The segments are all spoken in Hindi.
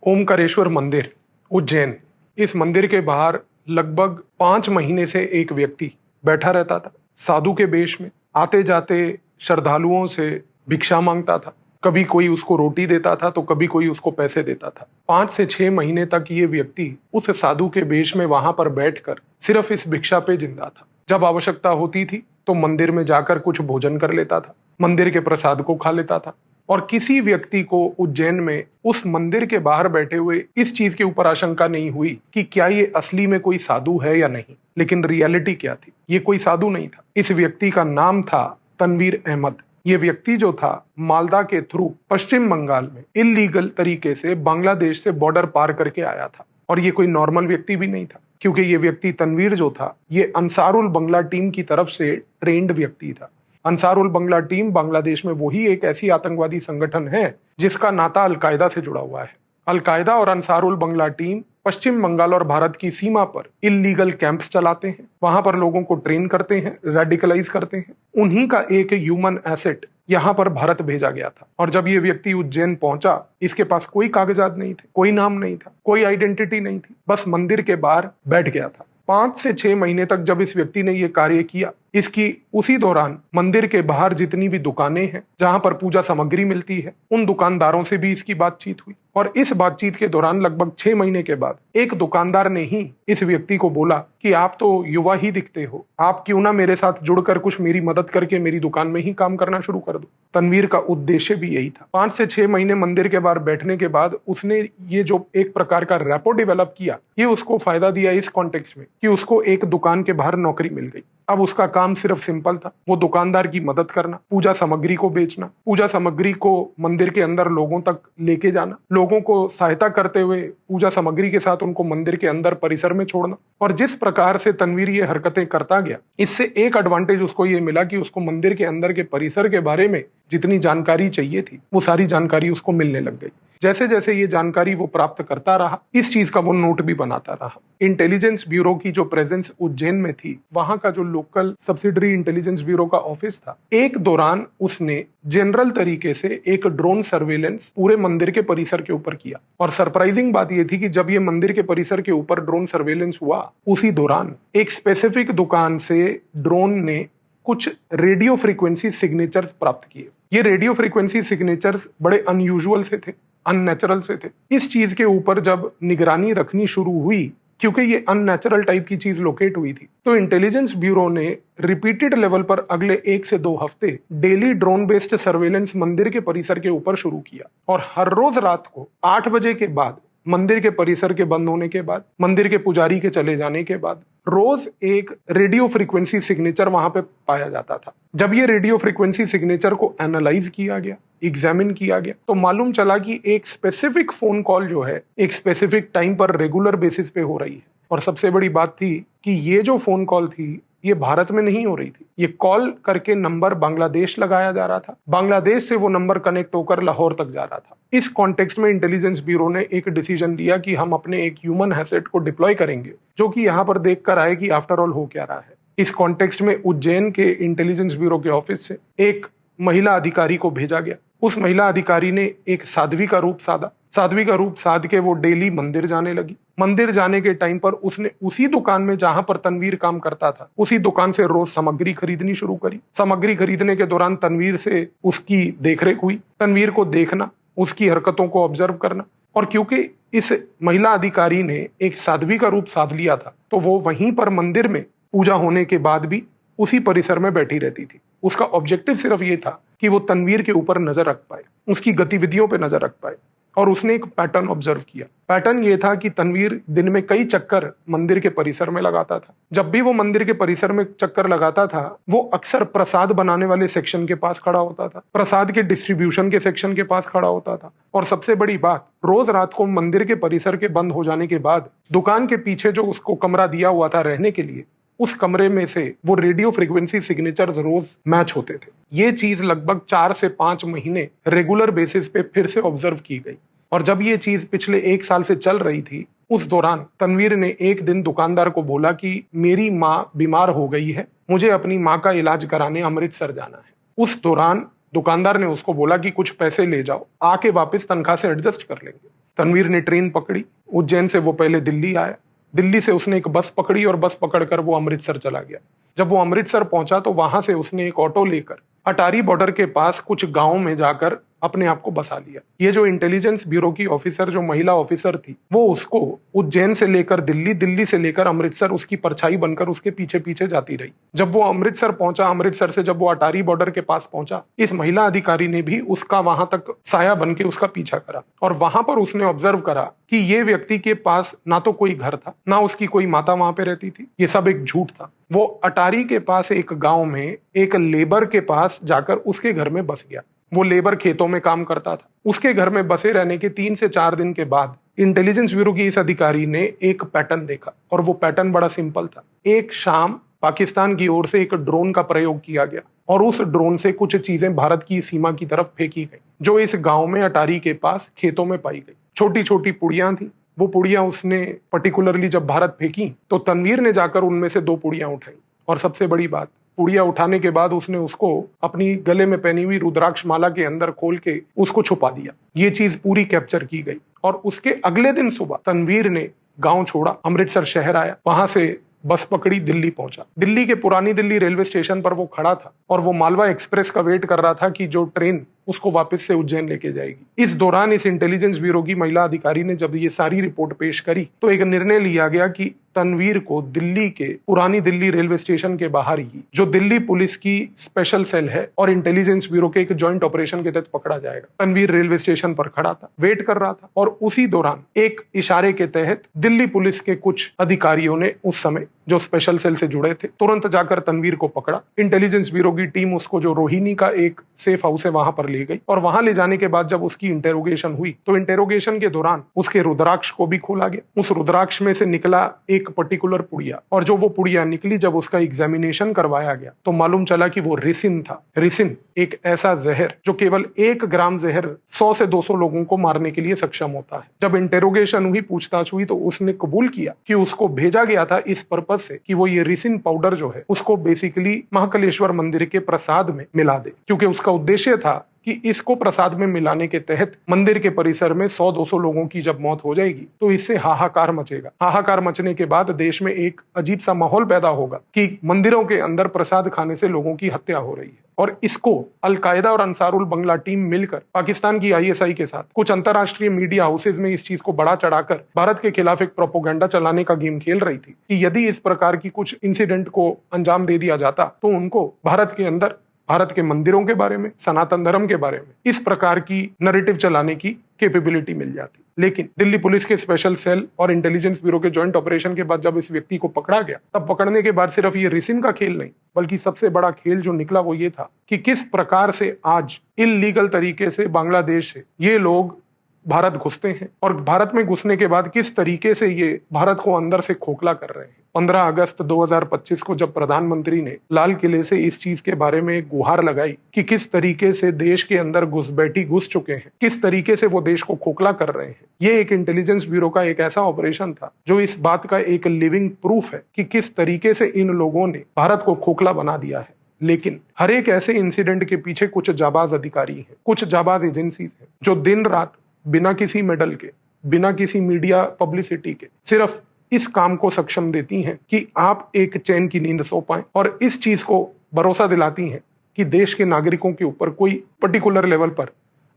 ओमकारेश्वर मंदिर, उज्जैन। इस मंदिर के बाहर लगभग 5 महीने से एक व्यक्ति बैठा रहता था, साधु के वेश में। आते जाते श्रद्धालुओं से भिक्षा मांगता था। कभी कोई उसको रोटी देता था तो कभी कोई उसको पैसे देता था। 5 से 6 महीने तक ये व्यक्ति उस साधु के वेश में वहां पर बैठकर सिर्फ इस भिक्षा पे जिंदा था। जब आवश्यकता होती थी तो मंदिर में जाकर कुछ भोजन कर लेता था, मंदिर के प्रसाद को खा लेता था। और किसी व्यक्ति को उज्जैन में उस मंदिर के बाहर बैठे हुए इस चीज के ऊपर आशंका नहीं हुई कि क्या ये असली में कोई साधु है या नहीं। लेकिन रियलिटी क्या थी? ये कोई साधु नहीं था। इस व्यक्ति का नाम था तनवीर अहमद। ये व्यक्ति जो था मालदा के थ्रू पश्चिम बंगाल में इलीगल तरीके से बांग्लादेश से बॉर्डर पार करके आया था। और ये कोई नॉर्मल व्यक्ति भी नहीं था, क्योंकि ये व्यक्ति तनवीर जो था ये अंसारुल बंगला टीम की तरफ से ट्रेंड व्यक्ति था। अंसारुल बंगला टीम बांग्लादेश में वही एक ऐसी आतंकवादी संगठन है जिसका नाता अलकायदा से जुड़ा हुआ है। अलकायदा और अंसारुल बंगला टीम पश्चिम बंगाल और भारत की सीमा पर इल्लीगल कैंप्स चलाते हैं, वहां पर लोगों को ट्रेन करते हैं, रेडिकलाइज करते हैं। उन्हीं का एक ह्यूमन एसेट यहां पर भारत भेजा गया था। और जब ये व्यक्ति उज्जैन पहुंचा, इसके पास कोई कागजात नहीं थे, कोई नाम नहीं था, कोई आइडेंटिटी नहीं थी, बस मंदिर के बाहर बैठ गया था। 5 से 6 महीने तक जब इस व्यक्ति ने ये कार्य किया, इसकी उसी दौरान मंदिर के बाहर जितनी भी दुकानें हैं जहां पर पूजा सामग्री मिलती है, उन दुकानदारों से भी इसकी बातचीत हुई। और इस बातचीत के दौरान लगभग 6 महीने के बाद एक दुकानदार ने ही इस व्यक्ति को बोला कि आप तो युवा ही दिखते हो, आप क्यों ना मेरे साथ जुड़कर कुछ मेरी मदद करके मेरी दुकान में ही काम करना शुरू कर दो। तनवीर का उद्देश्य भी यही था। 5 से 6 महीने मंदिर के बाहर बैठने के बाद उसने ये जो एक प्रकार का रैपो डेवलप किया, ये उसको फायदा दिया इस कॉन्टेक्स्ट में कि उसको एक दुकान के बाहर नौकरी मिल गई। अब उसका काम सिर्फ सिंपल था, वो दुकानदार की मदद करना, पूजा सामग्री को बेचना, पूजा सामग्री को मंदिर के अंदर लोगों तक लेके जाना, लोगों को सहायता करते हुए पूजा सामग्री के साथ उनको मंदिर के अंदर परिसर में छोड़ना। और जिस प्रकार से तनवीर ये हरकतें करता गया, इससे एक एडवांटेज उसको ये मिला कि उसको मंदिर के अंदर के परिसर के बारे में जितनी जानकारी चाहिए थी वो सारी जानकारी उसको मिलने लग गई। जैसे जैसे ये जानकारी वो प्राप्त करता रहा, इस चीज का वो नोट भी बनाता रहा। इंटेलिजेंस ब्यूरो की जो प्रेजेंस उज्जैन में थी, वहां का जो लोकल सब्सिडरी इंटेलिजेंस ब्यूरो का ऑफिस था, एक दौरान उसने जनरल तरीके से एक ड्रोन सर्वेलेंस पूरे मंदिर के परिसर के ऊपर किया। और सरप्राइजिंग बात यह थी कि जब ये मंदिर के परिसर के ऊपर ड्रोन सर्वेलेंस हुआ, उसी दौरान एक स्पेसिफिक दुकान से ड्रोन ने कुछ रेडियो फ्रीक्वेंसी सिग्नेचर्स प्राप्त किए। ये रेडियो फ्रीक्वेंसी सिग्नेचर्स बड़े अनयूजुअल से थे, अननेचुरल से थे। इस चीज के ऊपर जब निगरानी रखनी शुरू हुई, क्योंकि ये अननेचुरल टाइप की चीज लोकेट हुई थी, तो इंटेलिजेंस ब्यूरो ने रिपीटेड लेवल पर अगले 1 से 2 हफ्ते डेली ड्रोन बेस्ड सर्वेलेंस मंदिर के परिसर के ऊपर शुरू किया। और हर रोज रात को 8 बजे के बाद, मंदिर के परिसर के बंद होने के बाद, मंदिर के पुजारी के चले जाने के बाद, रोज एक रेडियो फ्रीक्वेंसी सिग्नेचर वहां पे पाया जाता था। जब ये रेडियो फ्रीक्वेंसी सिग्नेचर को एनालाइज किया गया, एग्जामिन किया गया, तो मालूम चला कि एक स्पेसिफिक फोन कॉल जो है एक स्पेसिफिक टाइम पर रेगुलर बेसिस पे हो रही है। और सबसे बड़ी बात थी कि ये जो फोन कॉल थी ये भारत में नहीं हो रही थी। ये कॉल करके नंबर बांग्लादेश लगाया जा रहा था, बांग्लादेश से वो नंबर कनेक्ट होकर लाहौर तक जा रहा था। इस कॉन्टेक्स्ट में इंटेलिजेंस ब्यूरो ने एक डिसीजन लिया कि हम अपने एक ह्यूमन एसेट को डिप्लॉय करेंगे, जो कि यहाँ पर देख कर आए कि आफ्टर ऑल हो क्या रहा है। इस कॉन्टेक्स्ट में उज्जैन के इंटेलिजेंस ब्यूरो के ऑफिस से एक महिला अधिकारी को भेजा गया। उस महिला अधिकारी ने एक साध्वी का रूप साधा। साध्वी का रूप साध के वो डेली मंदिर जाने लगी। मंदिर जाने के टाइम पर उसने उसी दुकान में जहां पर तनवीर काम करता था, उसी दुकान से रोज सामग्री खरीदनी शुरू करी। सामग्री खरीदने के दौरान तनवीर से उसकी देखरेख हुई, तनवीर को देखना, उसकी हरकतों को ऑब्जर्व करना। और क्योंकि इस महिला अधिकारी ने एक साध्वी का रूप साध लिया था, तो वो वहीं पर मंदिर में पूजा होने के बाद भी उसी परिसर में बैठी रहती थी। उसका ऑब्जेक्टिव सिर्फ ये था कि वो तनवीर के ऊपर नजर रख पाए, उसकी गतिविधियों पे नजर रख पाए। और उसने एक पैटर्न ऑब्जर्व किया। पैटर्न ये था कि तनवीर दिन में कई चक्कर मंदिर के परिसर में लगाता था। जब भी वो मंदिर के परिसर में चक्कर लगाता था, वो अक्सर प्रसाद बनाने वाले सेक्शन के पास खड़ा होता था, प्रसाद के डिस्ट्रीब्यूशन के सेक्शन के पास खड़ा होता था। और सबसे बड़ी बात, रोज रात को मंदिर के परिसर के बंद हो जाने के बाद दुकान के पीछे जो उसको कमरा दिया हुआ था रहने के लिए, उस कमरे में से वो रेडियो फ्रीक्वेंसी सिग्नेचर्स रोज मैच होते थे। ये चीज लगभग 4 से 5 महीने रेगुलर बेसिस पे फिर से ऑब्जर्व की गई। और जब ये चीज पिछले 1 साल से चल रही थी, उस दौरान तनवीर ने एक दिन दुकानदार को बोला कि मेरी माँ बीमार हो गई है, मुझे अपनी माँ का इलाज कराने अमृतसर जाना है। उस दौरान दुकानदार ने उसको बोला कि कुछ पैसे ले जाओ, आके वापस तनख्वाह से एडजस्ट कर लेंगे। तनवीर ने ट्रेन पकड़ी, उज्जैन से वो पहले दिल्ली आया, दिल्ली से उसने एक बस पकड़ी और बस पकड़कर वो अमृतसर चला गया। जब वो अमृतसर पहुंचा तो वहां से उसने एक ऑटो लेकर अटारी बॉर्डर के पास कुछ गांव में जाकर अपने आप को बसा लिया। ये जो इंटेलिजेंस ब्यूरो की ऑफिसर, जो महिला ऑफिसर थी, वो उसको उज्जैन से लेकर दिल्ली, दिल्ली से लेकर अमृतसर उसकी परछाई बनकर उसके पीछे पीछे जाती रही। जब वो अमृतसर पहुंचा, अमृतसर से जब वो अटारी बॉर्डर के पास पहुंचा, इस महिला अधिकारी ने भी उसका वहां तक साया बन के उसका पीछा करा और वहां पर उसने ऑब्जर्व करा कि ये व्यक्ति के पास ना तो कोई घर था, ना उसकी कोई माता वहां पे रहती थी, ये सब एक झूठ था। वो अटारी के पास एक गांव में एक लेबर के पास जाकर उसके घर में बस गया। वो लेबर खेतों में काम करता था। उसके घर में बसे रहने के 3 से 4 दिन के बाद इंटेलिजेंस ब्यूरो की इस अधिकारी ने एक पैटर्न देखा और वो पैटर्न बड़ा सिंपल था। एक शाम पाकिस्तान की ओर से एक ड्रोन का प्रयोग किया गया और उस ड्रोन से कुछ चीजें भारत की सीमा की तरफ फेंकी गई, जो इस गांव में अटारी के पास खेतों में पाई गई। छोटी छोटी पुड़ियां थी। वो पुड़ियां उसने पर्टिकुलरली जब भारत फेंकी तो तनवीर ने जाकर उनमें से 2 पुड़ियां उठाई और सबसे बड़ी बात, पुड़िया उठाने के बाद उसने उसको अपनी गले में पहनी हुई रुद्राक्ष माला के अंदर खोल के उसको छुपा दिया। ये चीज पूरी कैप्चर की गई और उसके अगले दिन सुबह तनवीर ने गांव छोड़ा, अमृतसर शहर आया, वहां से बस पकड़ी, दिल्ली पहुंचा। दिल्ली के पुरानी दिल्ली रेलवे स्टेशन पर वो खड़ा था और वो मालवा एक्सप्रेस का वेट कर रहा था कि जो ट्रेन उसको वापस से उज्जैन लेके जाएगी। इस दौरान इस इंटेलिजेंस ब्यूरो की महिला अधिकारी ने जब ये सारी रिपोर्ट पेश करी तो एक निर्णय लिया गया कि तनवीर को दिल्ली के पुरानी दिल्ली रेलवे स्टेशन के बाहर ही, जो दिल्ली पुलिस की स्पेशल सेल है और इंटेलिजेंस ब्यूरो के एक जॉइंट ऑपरेशन के तहत पकड़ा जाएगा। तनवीर रेलवे स्टेशन पर खड़ा था, वेट कर रहा था और उसी दौरान एक इशारे के तहत दिल्ली पुलिस के कुछ अधिकारियों ने उस समय जो स्पेशल सेल से जुड़े थे तुरंत जाकर तनवीर को पकड़ा। इंटेलिजेंस ब्यूरो की टीम उसको जो रोहिणी का एक सेफ हाउस है वहां पर ले गई और वहां ले जाने के बाद जब उसकी इंटेरोगेशन हुई तो इंटेरोगेशन के दौरान उसके रुद्राक्ष को भी खोला गया। उस रुद्राक्ष में से निकला एक पर्टिकुलर पुड़िया और जो वो पुड़िया निकली, जब उसका एग्जामिनेशन करवाया गया तो मालूम चला कि वो रिसिन था। रिसिन एक ऐसा जहर जो केवल 1 ग्राम जहर 100 से 200 लोगों को मारने के लिए सक्षम होता है। जब इंटेरोगेशन हुई, पूछताछ हुई तो उसने कबूल किया कि उसको भेजा गया था इस पर्पज से कि वो ये रिसिन पाउडर जो है उसको बेसिकली महाकालेश्वर मंदिर के प्रसाद में मिला दे, क्योंकि उसका उद्देश्य था कि इसको प्रसाद में मिलाने के तहत मंदिर के परिसर में 100-200 लोगों की जब मौत हो जाएगी तो इससे हाहाकार मचेगा। हाहाकार मचने के बाद देश में एक अजीब सा माहौल पैदा होगा कि मंदिरों के अंदर प्रसाद खाने से लोगों की हत्या हो रही है। और इसको अलकायदा और अंसारुल बंगला टीम मिलकर पाकिस्तान की ISI के साथ कुछ अंतरराष्ट्रीय मीडिया हाउसेज में इस चीज को बढ़ा चढ़ाकर भारत के खिलाफ एक प्रोपोगंडा चलाने का गेम खेल रही थी कि यदि इस प्रकार की कुछ इंसिडेंट को अंजाम दे दिया जाता तो उनको भारत के अंदर भारत के मंदिरों के बारे में, सनातन धर्म के बारे में इस प्रकार की नैरेटिव चलाने की कैपेबिलिटी मिल जाती। लेकिन दिल्ली पुलिस के स्पेशल सेल और इंटेलिजेंस ब्यूरो के जॉइंट ऑपरेशन के बाद जब इस व्यक्ति को पकड़ा गया, तब पकड़ने के बाद सिर्फ ये रिसिन का खेल नहीं बल्कि सबसे बड़ा खेल जो निकला वो ये था कि किस प्रकार से आज इल्लीगल तरीके से बांग्लादेश से ये लोग भारत घुसते हैं और भारत में घुसने के बाद किस तरीके से ये भारत को अंदर से खोखला कर रहे हैं। 15 अगस्त 2025 को जब प्रधानमंत्री ने लाल किले से इस चीज के बारे में गुहार लगाई कि किस तरीके से देश के अंदर घुसपैठी घुस चुके हैं, किस तरीके से वो देश को खोखला कर रहे हैं, ये एक इंटेलिजेंस ब्यूरो का एक ऐसा ऑपरेशन था जो इस बात का एक लिविंग प्रूफ है कि किस तरीके से इन लोगों ने भारत को खोखला बना दिया है। लेकिन हर एक ऐसे इंसिडेंट के पीछे कुछ जाबाज अधिकारी हैं, कुछ जाबाज एजेंसीज हैं जो दिन रात बिना किसी मेडल के, बिना किसी मीडिया पब्लिसिटी के सिर्फ इस काम को सक्षम देती हैं कि आप एक चैन की नींद सो पाएं और इस चीज को भरोसा दिलाती हैं कि देश के नागरिकों के ऊपर कोई पर्टिकुलर लेवल पर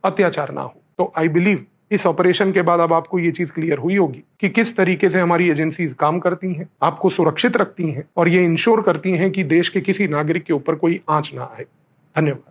अत्याचार ना हो। तो आई बिलीव इस ऑपरेशन के बाद अब आपको ये चीज क्लियर हुई होगी कि किस तरीके से हमारी एजेंसीज काम करती हैं, आपको सुरक्षित रखती हैं और ये इंश्योर करती हैं कि देश के किसी नागरिक के ऊपर कोई आंच ना आए। धन्यवाद।